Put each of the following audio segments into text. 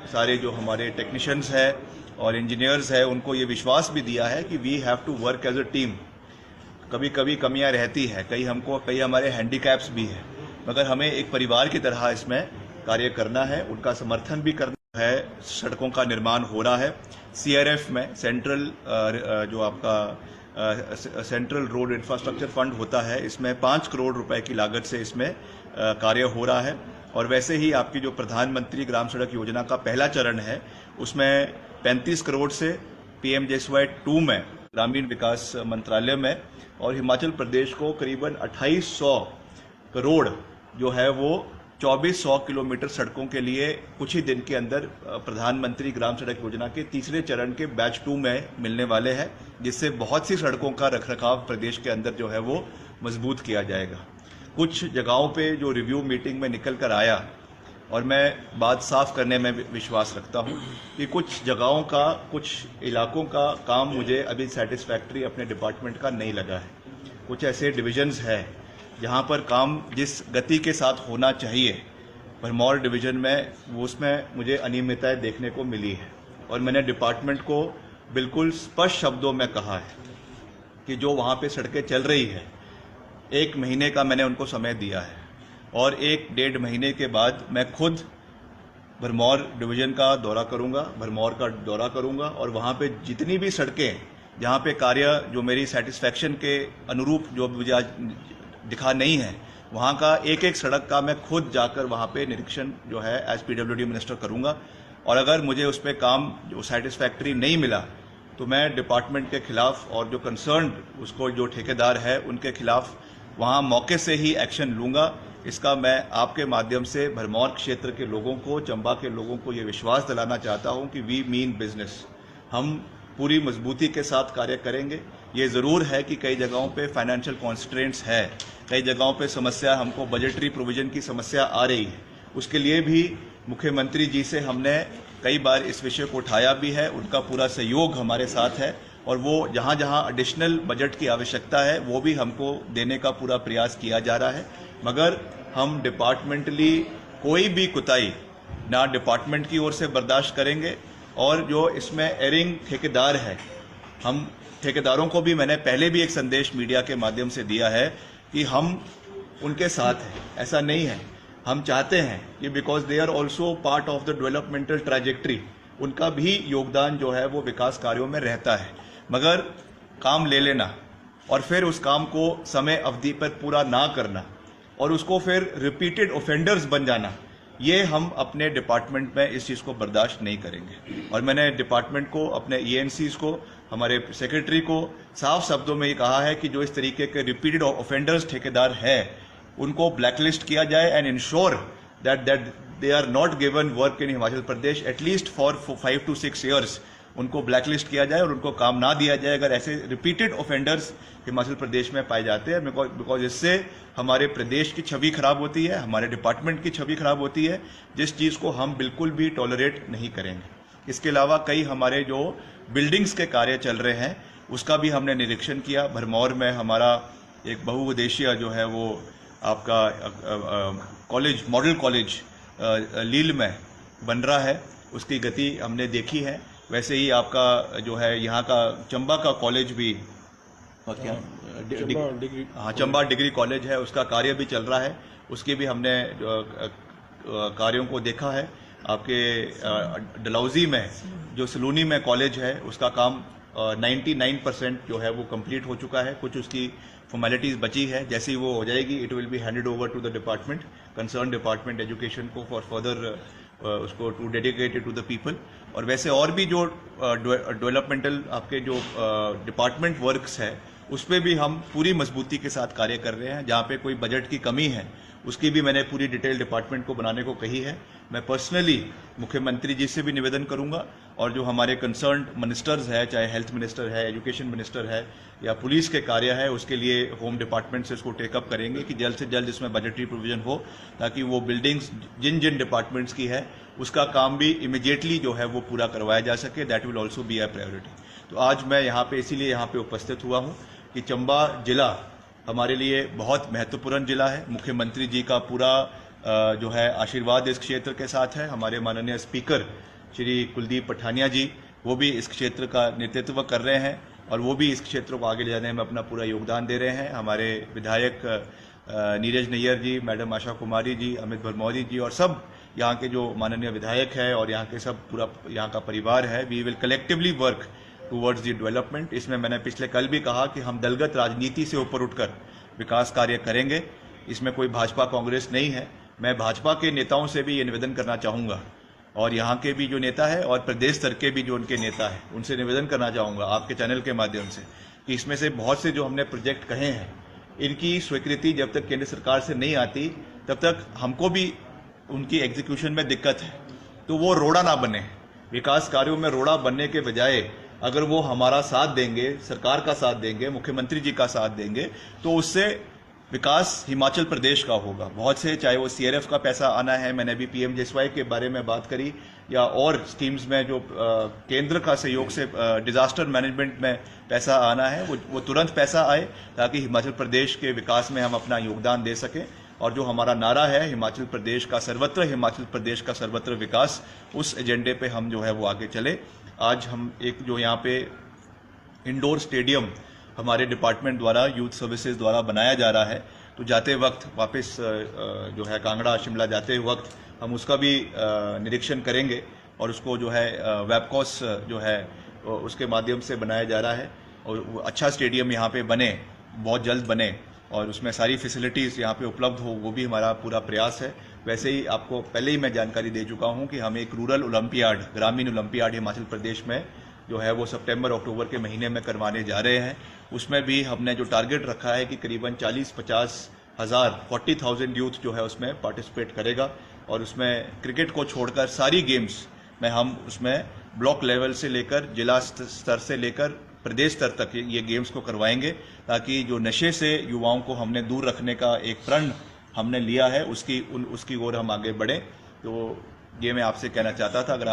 सारे जो हमारे टेक्नीशियंस हैं और इंजीनियर्स हैं उनको ये विश्वास भी दिया है कि we have to work as a team. कभी कभी कमियां रहती है, कई हमारे हैंडीकैप्स भी हैं, मगर हमें एक परिवार की तरह इसमें कार्य करना है, उनका समर्थन भी करना है। सड़कों का निर्माण हो रहा है। सीआरएफ में सेंट्रल जो आपका सेंट्रल रोड इंफ्रास्ट्रक्चर फंड होता है, इसमें 5 करोड़ रुपए की लागत से इसमें कार्य हो रहा है। और वैसे ही आपकी जो प्रधानमंत्री ग्राम सड़क योजना का पहला चरण है, उसमें 35 करोड़ से पीएमजेएसवाई 2 में ग्रामीण विकास मंत्रालय में और हिमाचल प्रदेश को करीबन 2800 करोड़ जो है वो 2400 किलोमीटर सड़कों के लिए कुछ ही दिन के अंदर प्रधानमंत्री ग्राम सड़क योजना के तीसरे चरण के बैच 2 में मिलने वाले हैं, जिससे बहुत सी सड़कों का रखरखाव प्रदेश के अंदर जो है वो मजबूत किया जाएगा। कुछ जगहों पे जो रिव्यू मीटिंग में निकल कर आया, और मैं बात साफ करने में विश्वास रखता हूं कि कुछ जगहों का, कुछ इलाकों का काम मुझे अभी सेटिस्फैक्ट्री अपने डिपार्टमेंट का नहीं लगा है। कुछ ऐसे डिविजन्स हैं जहां पर काम जिस गति के साथ होना चाहिए, भरमौर डिवीजन में उसमें मुझे अनियमितताएं देखने को मिली है। और मैंने डिपार्टमेंट को बिल्कुल स्पष्ट शब्दों में कहा है कि जो वहां पे सड़कें चल रही है, 1 महीने का मैंने उनको समय दिया है और 1-1.5 महीने के बाद मैं खुद भरमौर डिवीजन का दौरा करूंगा, भरमौर का दौरा करूंगा और वहां पे जितनी भी सड़कें जहां पे कार्य जो मेरी सेटिस्फैक्शन के अनुरूप जो मुझे आज दिखा नहीं है, वहां का एक सड़क का मैं खुद जाकर वहां पे निरीक्षण जो है एज पीडब्ल्यूडी मिनिस्टर करूंगा। और अगर मुझे उस पर काम जो सेटिस्फैक्ट्री नहीं मिला तो मैं डिपार्टमेंट के खिलाफ और जो कंसर्न उसको जो ठेकेदार है उनके खिलाफ वहां मौके से ही एक्शन लूंगा। इसका मैं आपके माध्यम से भरमौर क्षेत्र के लोगों को, चंबा के लोगों को ये विश्वास दिलाना चाहता हूं कि वी मीन बिजनेस। हम पूरी मजबूती के साथ कार्य करेंगे। ये ज़रूर है कि कई जगहों पे फाइनेंशियल कॉन्स्ट्रेंट्स है, कई जगहों पे समस्या, हमको बजटरी प्रोविजन की समस्या आ रही है। उसके लिए भी मुख्यमंत्री जी से हमने कई बार इस विषय को उठाया भी है, उनका पूरा सहयोग हमारे साथ है और वो जहां जहां एडिशनल बजट की आवश्यकता है वो भी हमको देने का पूरा प्रयास किया जा रहा है। मगर हम डिपार्टमेंटली कोई भी कुताही ना डिपार्टमेंट की ओर से बर्दाश्त करेंगे। और जो इसमें एरिंग ठेकेदार है, हम ठेकेदारों को भी मैंने पहले भी एक संदेश मीडिया के माध्यम से दिया है कि हम उनके साथ हैं, ऐसा नहीं है। हम चाहते हैं कि because they are also part of the developmental trajectory, उनका भी योगदान जो है वो विकास कार्यों में रहता है। मगर काम ले लेना और फिर उस काम को समय अवधि पर पूरा ना करना और उसको फिर रिपीटेड ऑफेंडर्स बन जाना, ये हम अपने डिपार्टमेंट में इस चीज़ को बर्दाश्त नहीं करेंगे। और मैंने डिपार्टमेंट को, अपने ईएनसीज को, हमारे सेक्रेटरी को साफ शब्दों में ये कहा है कि जो इस तरीके के रिपीटेड ऑफेंडर्स ठेकेदार हैं उनको ब्लैकलिस्ट किया जाए and ensure that they are not given work in Himachal Pradesh at least for 5 to 6 years। उनको ब्लैकलिस्ट किया जाए और उनको काम ना दिया जाए अगर ऐसे रिपीटेड ऑफेंडर्स हिमाचल प्रदेश में पाए जाते हैं, बिकॉज इससे हमारे प्रदेश की छवि खराब होती है, हमारे डिपार्टमेंट की छवि खराब होती है, जिस चीज़ को हम बिल्कुल भी टॉलरेट नहीं करेंगे। इसके अलावा कई हमारे जो बिल्डिंग्स के कार्य चल रहे हैं उसका भी हमने निरीक्षण किया। भरमौर में हमारा एक बहुउद्देशीय जो है वो आपका कॉलेज, मॉडल कॉलेज लील में बन रहा है, उसकी गति हमने देखी है। वैसे ही आपका जो है यहाँ का चंबा का कॉलेज भी, और क्या चंबा डिग्री कॉलेज है, उसका कार्य भी चल रहा है। उसकी भी हमने कार्यों को देखा है। आपके डलहौजी में जो सलूनी में कॉलेज है उसका काम 99% जो है वो कंप्लीट हो चुका है। कुछ उसकी फॉर्मेलिटीज बची है, जैसे ही वो हो जाएगी it will be handed over to the department, concern department education को, फॉर फर्दर उसको to dedicated to the people. और वैसे और भी जो डेवलपमेंटल आपके जो डिपार्टमेंट वर्क्स है उस पर भी हम पूरी मजबूती के साथ कार्य कर रहे हैं। जहाँ पे कोई बजट की कमी है उसकी भी मैंने पूरी डिटेल डिपार्टमेंट को बनाने को कही है। मैं पर्सनली मुख्यमंत्री जी से भी निवेदन करूंगा और जो हमारे कंसर्न मिनिस्टर्स है, चाहे हेल्थ मिनिस्टर है, एजुकेशन मिनिस्टर है या पुलिस के कार्य है, उसके लिए होम डिपार्टमेंट से इसको टेकअप करेंगे कि जल्द से जल्द इसमें बजटरी प्रोविजन हो, ताकि वो बिल्डिंग्स जिन जिन डिपार्टमेंट्स की है उसका काम भी इमीडिएटली जो है वो पूरा करवाया जा सके। That will also be a priority. तो आज मैं यहाँ पे इसीलिए यहाँ पे उपस्थित हुआ हूँ कि चंबा जिला हमारे लिए बहुत महत्वपूर्ण जिला है। मुख्यमंत्री जी का पूरा जो है आशीर्वाद इस क्षेत्र के साथ है। हमारे माननीय स्पीकर श्री कुलदीप पठानिया जी, वो भी इस क्षेत्र का नेतृत्व कर रहे हैं और वो भी इस क्षेत्र को आगे ले जाने में अपना पूरा योगदान दे रहे हैं। हमारे विधायक नीरज नैयर जी, मैडम आशा कुमारी जी, अमित भरमौरी जी और सब यहाँ के जो माननीय विधायक है और यहाँ के सब पूरा यहाँ का परिवार है, we will collectively work towards the development. इसमें मैंने पिछले कल भी कहा कि हम दलगत राजनीति से ऊपर उठकर विकास कार्य करेंगे। इसमें कोई भाजपा कांग्रेस नहीं है। मैं भाजपा के नेताओं से भी ये निवेदन करना चाहूँगा और यहाँ के भी जो नेता है और प्रदेश स्तर के भी जो उनके नेता है, उनसे निवेदन करना चाहूँगा आपके चैनल के माध्यम से कि इसमें से बहुत से जो हमने प्रोजेक्ट कहे हैं, इनकी स्वीकृति जब तक केंद्र सरकार से नहीं आती तब तक हमको भी उनकी एग्जीक्यूशन में दिक्कत है। तो वो रोड़ा ना बने, विकास कार्यों में रोड़ा बनने के बजाय अगर वो हमारा साथ देंगे, सरकार का साथ देंगे, मुख्यमंत्री जी का साथ देंगे, तो उससे विकास हिमाचल प्रदेश का होगा। बहुत से, चाहे वो सीआरएफ का पैसा आना है, मैंने अभी पीएमजेएसवाई के बारे में बात करी, या और स्कीम्स में जो केंद्र का सहयोग से डिजास्टर मैनेजमेंट में पैसा आना है, वो तुरंत पैसा आए ताकि हिमाचल प्रदेश के विकास में हम अपना योगदान दे सकें। और जो हमारा नारा है हिमाचल प्रदेश का सर्वत्र विकास, उस एजेंडे पे हम जो है वो आगे चले। आज हम एक जो यहाँ पे इंडोर स्टेडियम हमारे डिपार्टमेंट द्वारा, यूथ सर्विसेज द्वारा बनाया जा रहा है, तो जाते वक्त वापस जो है कांगड़ा शिमला जाते वक्त हम उसका भी निरीक्षण करेंगे और उसको जो है वेबकॉस जो है उसके माध्यम से बनाया जा रहा है और अच्छा स्टेडियम यहाँ पे बने, बहुत जल्द बने और उसमें सारी फैसिलिटीज़ यहाँ पे उपलब्ध हो, वो भी हमारा पूरा प्रयास है। वैसे ही आपको पहले ही मैं जानकारी दे चुका हूँ कि हम एक रूरल ओलंपियाड, ग्रामीण ओलंपियाड हिमाचल प्रदेश में जो है वो सितंबर अक्टूबर के महीने में करवाने जा रहे हैं। उसमें भी हमने जो टारगेट रखा है कि करीबन 40-50 हज़ार 40,000 यूथ जो है उसमें पार्टिसिपेट करेगा और उसमें क्रिकेट को छोड़कर सारी गेम्स में हम उसमें ब्लॉक लेवल से लेकर जिला स्तर से लेकर प्रदेश स्तर तक ये गेम्स को करवाएंगे, ताकि जो नशे से युवाओं को हमने दूर रखने का एक प्रण हमने लिया है उसकी ओर हम आगे बढ़ें। तो ये मैं आपसे कहना चाहता था। अगर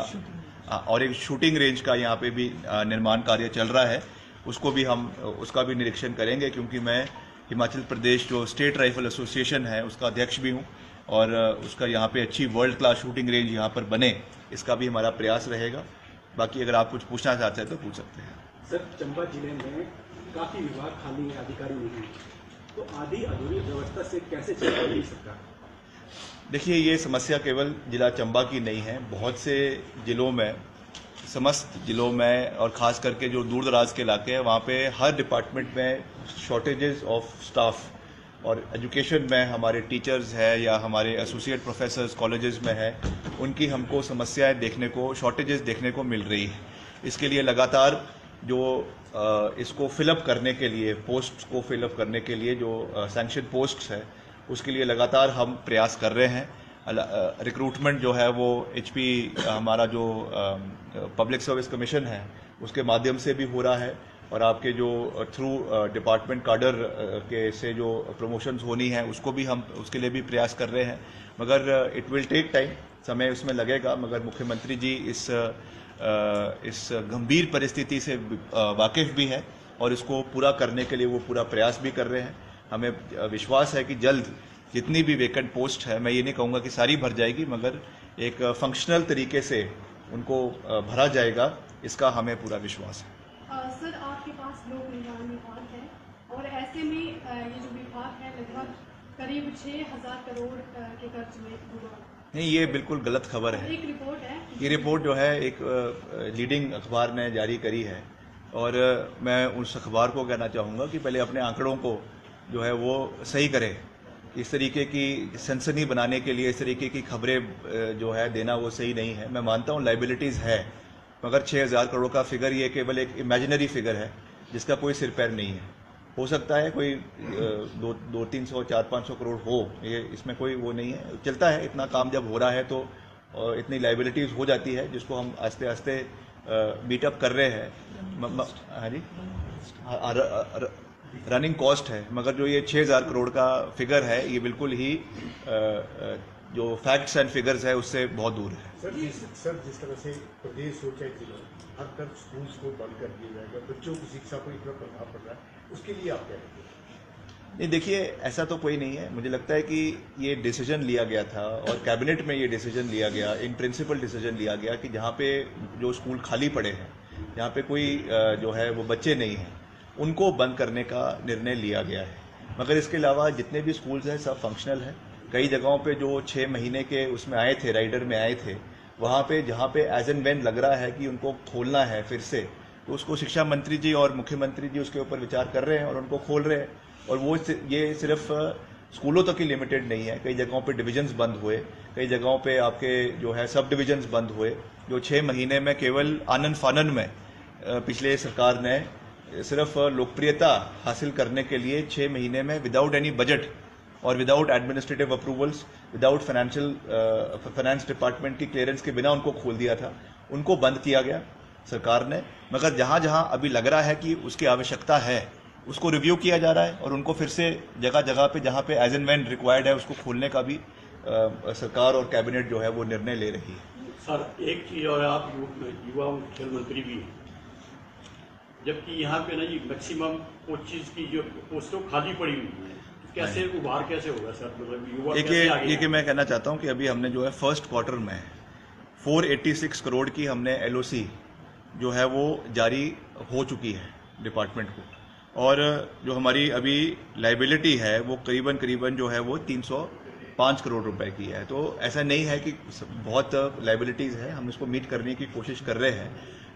और एक शूटिंग रेंज का यहाँ पे भी निर्माण कार्य चल रहा है, उसका भी निरीक्षण करेंगे, क्योंकि मैं हिमाचल प्रदेश जो स्टेट राइफल एसोसिएशन है उसका अध्यक्ष भी हूँ और उसका यहाँ पे अच्छी वर्ल्ड क्लास शूटिंग रेंज यहाँ पर बने, इसका भी हमारा प्रयास रहेगा। बाकी अगर आप कुछ पूछना चाहते हैं तो पूछ सकते हैं। सर, चंबा जिले में काफी विभाग खाली है, अधिकारी नहीं है, तो आधी अधूरी व्यवस्था से कैसे चल रही सरकार? देखिए, ये समस्या केवल जिला चंबा की नहीं है, बहुत से जिलों में, समस्त जिलों में और ख़ास करके जो दूर दराज के इलाके हैं वहाँ पे हर डिपार्टमेंट में शॉर्टेजेस ऑफ स्टाफ और एजुकेशन में हमारे टीचर्स है या हमारे एसोसिएट प्रोफेसर्स कॉलेजेस में है, उनकी हमको समस्याएं शॉर्टेजेस देखने को मिल रही है। इसके लिए लगातार जो इसको फिलअप करने के लिए, पोस्ट को फिलअप करने के लिए जो सैंक्शन पोस्ट्स है, उसके लिए लगातार हम प्रयास कर रहे हैं। रिक्रूटमेंट जो है वो एचपी हमारा जो पब्लिक सर्विस कमीशन है उसके माध्यम से भी हो रहा है और आपके जो थ्रू डिपार्टमेंट काडर के से जो प्रमोशंस होनी है उसके लिए भी प्रयास कर रहे हैं, मगर इट विल टेक टाइम, समय उसमें लगेगा। मगर मुख्यमंत्री जी इस गंभीर परिस्थिति से वाकिफ भी है और इसको पूरा करने के लिए वो पूरा प्रयास भी कर रहे हैं। हमें विश्वास है कि जल्द जितनी भी वेकेंट पोस्ट है, मैं ये नहीं कहूँगा कि सारी भर जाएगी, मगर एक फंक्शनल तरीके से उनको भरा जाएगा, इसका हमें पूरा विश्वास है। सर, आपके पास लोक निर्माण विभाग है और ऐसे में ये जो विभाग है लगभग करीब 6,000 करोड़ के खर्च में हुआ। नहीं, ये बिल्कुल गलत खबर है। एक रिपोर्ट है, ये रिपोर्ट जो है एक लीडिंग अखबार ने जारी करी है और मैं उस अखबार को कहना चाहूँगा कि पहले अपने आंकड़ों को जो है वो सही करे। इस तरीके की सनसनी बनाने के लिए इस तरीके की खबरें जो है देना वो सही नहीं है। मैं मानता हूँ लाइबिलिटीज़ है, मगर 6,000 करोड़ का फिगर ये केवल एक इमेजिनरी फिगर है जिसका कोई सिर पैर नहीं है। हो सकता है कोई 200-300 400-500 करोड़ हो, ये इसमें कोई वो नहीं है, चलता है। इतना काम जब हो रहा है तो इतनी लाइबिलिटीज़ हो जाती है जिसको हम आस्ते आस्ते मीटअप कर रहे हैं। हाँ जी, रनिंग कॉस्ट है, मगर जो ये 6,000 करोड़ का फिगर है ये बिल्कुल ही जो फैक्ट्स एंड फिगर्स है उससे बहुत दूर है। सर, जिस तरह से प्रदेश हो चाहे जिला, हर तरफ स्कूल्स को बंद कर दिया जाएगा, बच्चों की शिक्षा पर इतना प्रभाव पड़ रहा है, उसके लिए आप क्या करेंगे? नहीं, देखिए ऐसा तो कोई नहीं है। मुझे लगता है कि ये डिसीजन लिया गया था और कैबिनेट में ये डिसीजन लिया गया, इन प्रिंसिपल डिसीजन लिया गया कि जहाँ पे जो स्कूल खाली पड़े हैं, जहाँ पे कोई जो है वो बच्चे नहीं हैं, उनको बंद करने का निर्णय लिया गया है। मगर इसके अलावा जितने भी स्कूल्स हैं सब फंक्शनल हैं। कई जगहों पे जो 6 महीने के उसमें आए थे, राइडर में आए थे, वहाँ पे जहाँ पे एज एंड व्हेन लग रहा है कि उनको खोलना है फिर से, तो उसको शिक्षा मंत्री जी और मुख्यमंत्री जी उसके ऊपर विचार कर रहे हैं और उनको खोल रहे हैं। और वो ये सिर्फ स्कूलों तक ही लिमिटेड नहीं है। कई जगहों पे डिविजन्स बंद हुए, कई जगहों पे आपके जो है सब डिविजन्स बंद हुए, जो 6 महीने में केवल आनन फानन में पिछले सरकार ने सिर्फ लोकप्रियता हासिल करने के लिए 6 महीने में विदाउट एनी बजट और without administrative approvals, without finance department की क्लियरेंस के बिना उनको खोल दिया था। उनको बंद किया गया सरकार ने। मगर जहाँ जहाँ अभी लग रहा है कि उसकी आवश्यकता है, उसको रिव्यू किया जा रहा है और उनको फिर से जगह जगह पे जहाँ पे एज एंड व्हेन रिक्वायर्ड है उसको खोलने का भी सरकार और कैबिनेट जो है वो निर्णय ले रही है। सर, एक चीज और, आप युवा खेल मंत्री भी हैं, जबकि यहाँ पे ना ये मैक्सिमम कोचिज की जो पोस्टों खाली पड़ी हुई है, कैसे उभार कैसे होगा सर? मतलब युवा ये मैं कहना चाहता हूँ कि अभी हमने जो है फर्स्ट क्वार्टर में 486 करोड़ की हमने LOC जो है वो जारी हो चुकी है डिपार्टमेंट को, और जो हमारी अभी लाइबिलिटी है वो करीबन जो है वो 305 करोड़ रुपए की है। तो ऐसा नहीं है कि बहुत लाइबिलिटीज है, हम इसको मीट करने की कोशिश कर रहे हैं।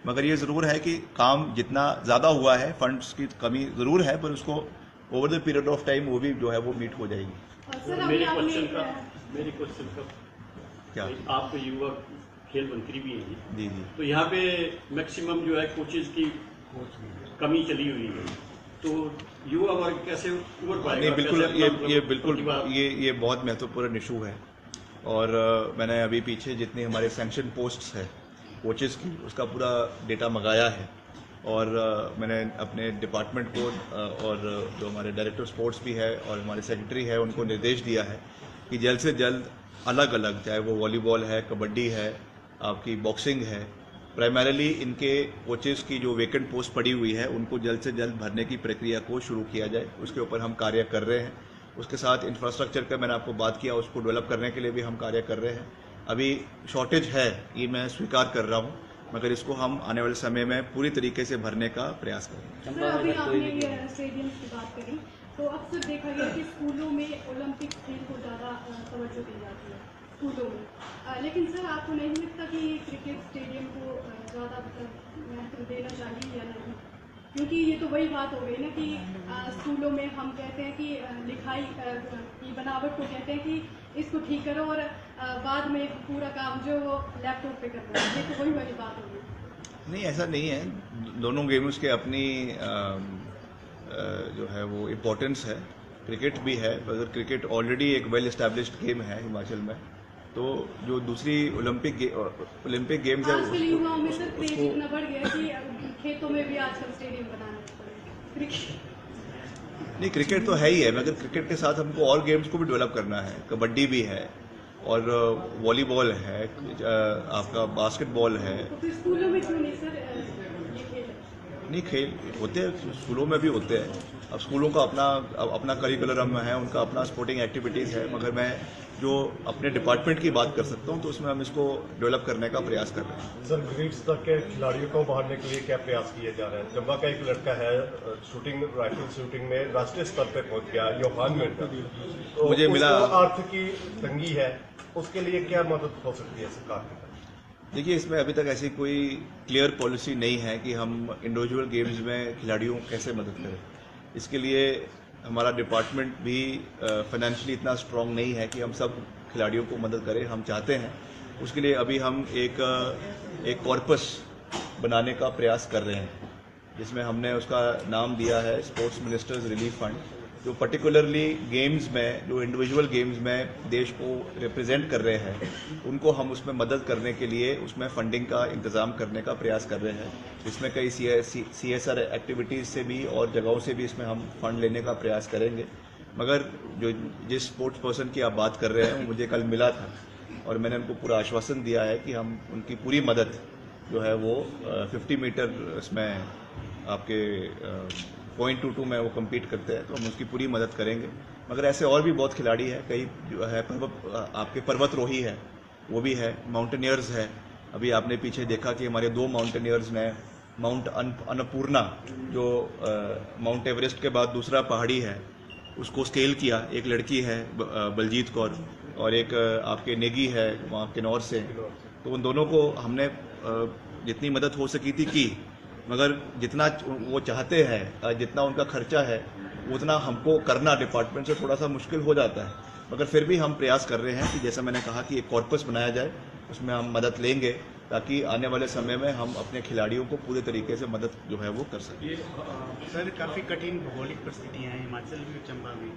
मगर ये ज़रूर है कि काम जितना ज़्यादा हुआ है, फंड्स की कमी ज़रूर है, पर उसको over the period of time वो भी जो है वो मीट हो जाएगी। मेरे क्वेश्चन का क्या, आप युवा खेल मंत्री भी हैं जी जी, तो यहाँ पे मैक्सिमम जो है कोचेज की कमी चली हुई है, तो युवा वर्ग कैसे उभर पाएगा? नहीं, बिल्कुल कैसे ये बिल्कुल ये बहुत महत्वपूर्ण इशू है। और मैंने अभी पीछे जितनी हमारे सैंक्शन पोस्ट्स है कोचेस की, उसका पूरा डेटा मंगाया है और मैंने अपने डिपार्टमेंट को और जो हमारे डायरेक्टर स्पोर्ट्स भी है और हमारे सेक्रेटरी है उनको निर्देश दिया है कि जल्द से जल्द अलग अलग, चाहे वो वॉलीबॉल है, कबड्डी है, आपकी बॉक्सिंग है, प्राइमरीली इनके कोचेस की जो वेकेंट पोस्ट पड़ी हुई है उनको जल्द से जल्द भरने की प्रक्रिया को शुरू किया जाए। उसके ऊपर हम कार्य कर रहे हैं। उसके साथ इंफ्रास्ट्रक्चर का मैंने आपको बात किया, उसको डेवलप करने के लिए भी हम कार्य कर रहे हैं। अभी शॉर्टेज है, ये मैं स्वीकार कर रहा हूँ, मगर इसको हम आने वाले समय में पूरी तरीके से भरने का प्रयास करेंगे। सर, अभी आपने स्टेडियम की बात करी, तो अक्सर देखा गया कि स्कूलों में ओलंपिक खेल को ज़्यादा तवज्जो दी जाती है स्कूलों में, लेकिन सर आपको नहीं लगता कि क्रिकेट स्टेडियम को ज़्यादा महत्व देना चाहिए या नहीं? क्योंकि ये तो वही बात हो गई ना कि स्कूलों में हम कहते हैं कि लिखाई की बनावट को कहते हैं कि इसको ठीक करो और बाद में पूरा काम जो वो लैपटॉप पे कर रहे हैं, ये तो वही वाली बात हो गई। नहीं, ऐसा नहीं है। दोनों गेम्स के अपनी जो है वो इम्पोर्टेंस है। क्रिकेट भी है, मगर क्रिकेट ऑलरेडी एक वेल एस्टैब्लिश्ड गेम है हिमाचल में। तो जो दूसरी ओलंपिक गेम्स है आजकल युवाओं में सर क्रेज इतना बढ़ गया कि खेतों में भी आजकल स्टेडियम बनाना नहीं, क्रिकेट तो है ही है, मगर क्रिकेट के साथ हमको और गेम्स को भी डेवलप करना है। कबड्डी भी है और वॉलीबॉल है, आपका बास्केटबॉल है। तो फिर स्कूलों में क्यों नहीं सर ये खेल? नहीं, खेल होते हैं, स्कूलों में भी होते हैं। अब स्कूलों का अपना करिकुलम है, उनका अपना स्पोर्टिंग एक्टिविटीज़ है, मगर मैं जो अपने डिपार्टमेंट की बात कर सकता हूं तो उसमें हम इसको डेवलप करने का प्रयास कर रहे हैं। सर, ग्रेड स्तर के खिलाड़ियों को उभारने के लिए क्या प्रयास किए जा रहे हैं? जम्बा का एक लड़का है शूटिंग, राइफल शूटिंग में राष्ट्रीय स्तर पर पहुंच गया, योहान मिर्जा, तो मुझे मिला अर्थ की तंगी है, उसके लिए क्या मदद हो सकती है सरकार की? देखिए, इसमें अभी तक ऐसी कोई क्लियर पॉलिसी नहीं है कि हम इंडिविजुअल गेम्स में खिलाड़ियों को कैसे मदद करें। इसके लिए हमारा डिपार्टमेंट भी फाइनेंशियली इतना स्ट्रांग नहीं है कि हम सब खिलाड़ियों को मदद करें। हम चाहते हैं, उसके लिए अभी हम एक कॉर्पस बनाने का प्रयास कर रहे हैं, जिसमें हमने उसका नाम दिया है स्पोर्ट्स मिनिस्टर्स रिलीफ फंड, जो पर्टिकुलरली गेम्स में, जो इंडिविजुअल गेम्स में देश को रिप्रेजेंट कर रहे हैं, उनको हम उसमें मदद करने के लिए उसमें फंडिंग का इंतज़ाम करने का प्रयास कर रहे हैं। इसमें कई CSR एक्टिविटीज़ से भी और जगहों से भी इसमें हम फंड लेने का प्रयास करेंगे। मगर जिस स्पोर्ट्स पर्सन की आप बात कर रहे हैं वो मुझे कल मिला था और मैंने उनको पूरा आश्वासन दिया है कि हम उनकी पूरी मदद जो है वो 50 मीटर इसमें आपके .22 में वो कम्पीट करते हैं, तो हम उसकी पूरी मदद करेंगे। मगर ऐसे और भी बहुत खिलाड़ी हैं, कई जो है आपके पर्वतरोही है, वो भी है, माउंटेनियर्स है। अभी आपने पीछे देखा कि हमारे 2 माउंटेनियर्स ने माउंट अन्नपूर्णा, जो माउंट एवरेस्ट के बाद दूसरा पहाड़ी है, उसको स्केल किया। एक लड़की है बलजीत कौर, और एक आपके नेगी है वहाँ किन्नौर से। तो उन दोनों को हमने जितनी मदद हो सकी थी की, मगर जितना वो चाहते हैं, जितना उनका खर्चा है, उतना हमको करना डिपार्टमेंट से थोड़ा सा मुश्किल हो जाता है। मगर फिर भी हम प्रयास कर रहे हैं कि जैसा मैंने कहा कि एक कॉर्पस बनाया जाए, उसमें हम मदद लेंगे, ताकि आने वाले समय में हम अपने खिलाड़ियों को पूरे तरीके से मदद जो है वो कर सकें। सर, काफ़ी कठिन भौगोलिक परिस्थितियाँ हैं हिमाचल में, चंबा में,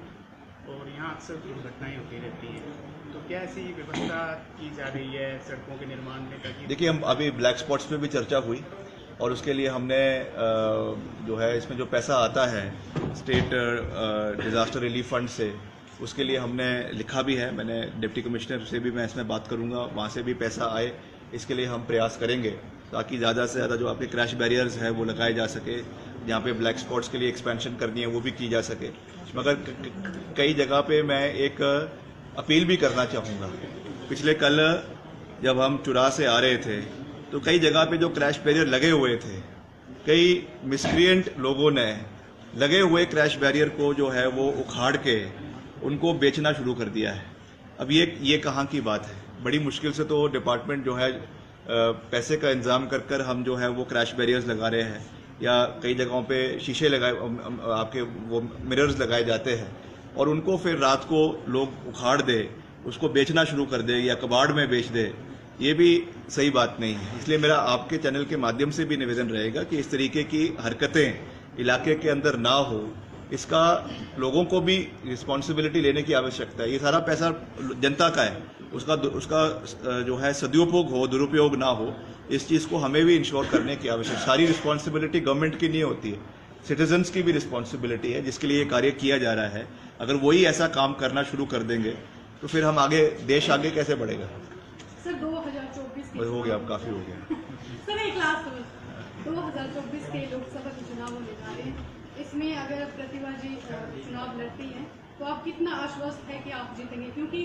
और यहाँ अक्सर दुर्घटनाएं होती रहती हैं। तो क्या ऐसी व्यवस्था की जा रही है सड़कों के निर्माण में, ताकि? देखिए, हम अभी ब्लैक स्पॉट्स पे भी चर्चा हुई, और उसके लिए हमने जो है इसमें जो पैसा आता है स्टेट डिज़ास्टर रिलीफ फंड से, उसके लिए हमने लिखा भी है। मैंने डिप्टी कमिश्नर से भी मैं इसमें बात करूंगा, वहाँ से भी पैसा आए, इसके लिए हम प्रयास करेंगे, ताकि ज़्यादा से ज़्यादा जो आपके क्रैश बैरियर्स है वो लगाए जा सके। जहाँ पे ब्लैक स्पॉट्स के लिए एक्सपेंशन करनी है वो भी की जा सके। मगर कई जगह पे मैं एक अपील भी करना चाहूँगा। पिछले कल जब हम चुरा से आ रहे थे, तो कई जगह पे जो क्रैश बैरियर लगे हुए थे, कई मिसक्रिएंट लोगों ने लगे हुए क्रैश बैरियर को जो है वो उखाड़ के उनको बेचना शुरू कर दिया है। अब ये कहाँ की बात है? बड़ी मुश्किल से तो डिपार्टमेंट जो है पैसे का इंतजाम कर कर हम जो है वो क्रैश बैरियर्स लगा रहे हैं, या कई जगहों पे शीशे लगाए, आपके वो मिरर्स लगाए जाते हैं, और उनको फिर रात को लोग उखाड़ दे, उसको बेचना शुरू कर दे या कबाड़ में बेच दे। ये भी सही बात नहीं है। इसलिए मेरा आपके चैनल के माध्यम से भी निवेदन रहेगा कि इस तरीके की हरकतें इलाके के अंदर ना हो। इसका लोगों को भी रिस्पॉन्सिबिलिटी लेने की आवश्यकता है। ये सारा पैसा जनता का है, उसका जो है सदुपयोग हो, दुरुपयोग ना हो, इस चीज़ को हमें भी इंश्योर करने की आवश्यकता। सारी रिस्पॉन्सिबिलिटी गवर्नमेंट की नहीं होती है, सिटीजन्स की भी रिस्पॉन्सिबिलिटी है, जिसके लिए ये कार्य किया जा रहा है। अगर वही ऐसा काम करना शुरू कर देंगे तो फिर हम आगे, देश आगे कैसे बढ़ेगा? सर 2024 बस हो गया, अब काफ़ी हो गया। सर एक लास्ट 2024 के लोकसभा के चुनाव होने जा रहे हैं, इसमें अगर प्रतिभा जी चुनाव लड़ती हैं तो आप कितना आश्वस्त है कि आप जीतेंगे? क्योंकि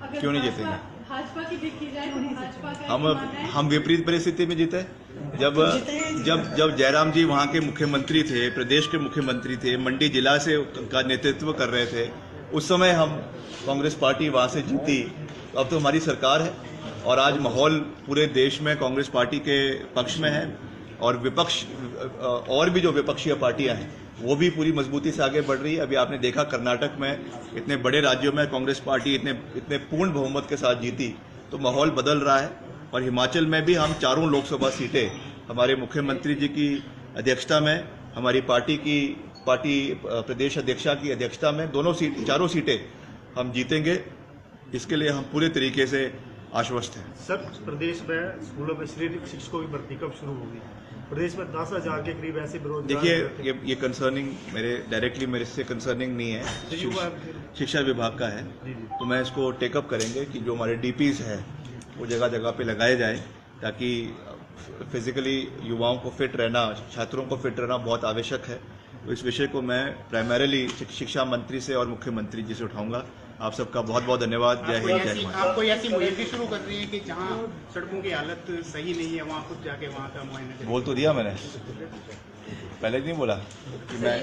अगर क्यों नहीं जीतेंगे? भाजपा की देखी जाए तो भाजपा का हम विपरीत परिस्थिति में जीते। जब जयराम जी वहाँ के मुख्यमंत्री थे, प्रदेश के मुख्यमंत्री थे, मंडी जिला से का नेतृत्व कर रहे थे, उस समय हम कांग्रेस पार्टी वहाँ से जीती। अब तो हमारी सरकार है, और आज माहौल पूरे देश में कांग्रेस पार्टी के पक्ष में है, और विपक्ष और भी जो विपक्षीय पार्टियां हैं वो भी पूरी मजबूती से आगे बढ़ रही है। अभी आपने देखा कर्नाटक में, इतने बड़े राज्यों में कांग्रेस पार्टी इतने पूर्ण बहुमत के साथ जीती, तो माहौल बदल रहा है। और हिमाचल में भी हम चारों लोकसभा सीटें हमारे मुख्यमंत्री जी की अध्यक्षता में, हमारी पार्टी प्रदेश अध्यक्षा की अध्यक्षता में चारों सीटें हम जीतेंगे। इसके लिए हम पूरे तरीके से आश्वस्त हैं। सर, प्रदेश में स्कूलों में शारीरिक शिक्षकों की भर्ती कब शुरू होगी? प्रदेश में 10,000 के करीब ऐसे बेरोजगार। देखिए, ये कंसर्निंग मेरे से कंसर्निंग नहीं है, शिक्षा विभाग का है। तो मैं इसको टेकअप करेंगे कि जो हमारे डीपीज है वो जगह जगह पे लगाए जाए, ताकि फिजिकली युवाओं को फिट रहना, छात्रों को फिट रहना बहुत आवश्यक है। तो इस विषय को मैं प्राइमरीली शिक्षा मंत्री से और मुख्यमंत्री जी से उठाऊंगा। आप सबका बहुत बहुत धन्यवाद। जय हिंद, जय हिंद। आप कोई ऐसी मुहिम भी शुरू कर रही है कि जहां सड़कों की हालत सही नहीं है, वहां खुद जाके वहां का मुआयना करें? बोल तो दिया मैंने, पहले नहीं बोला कि मैं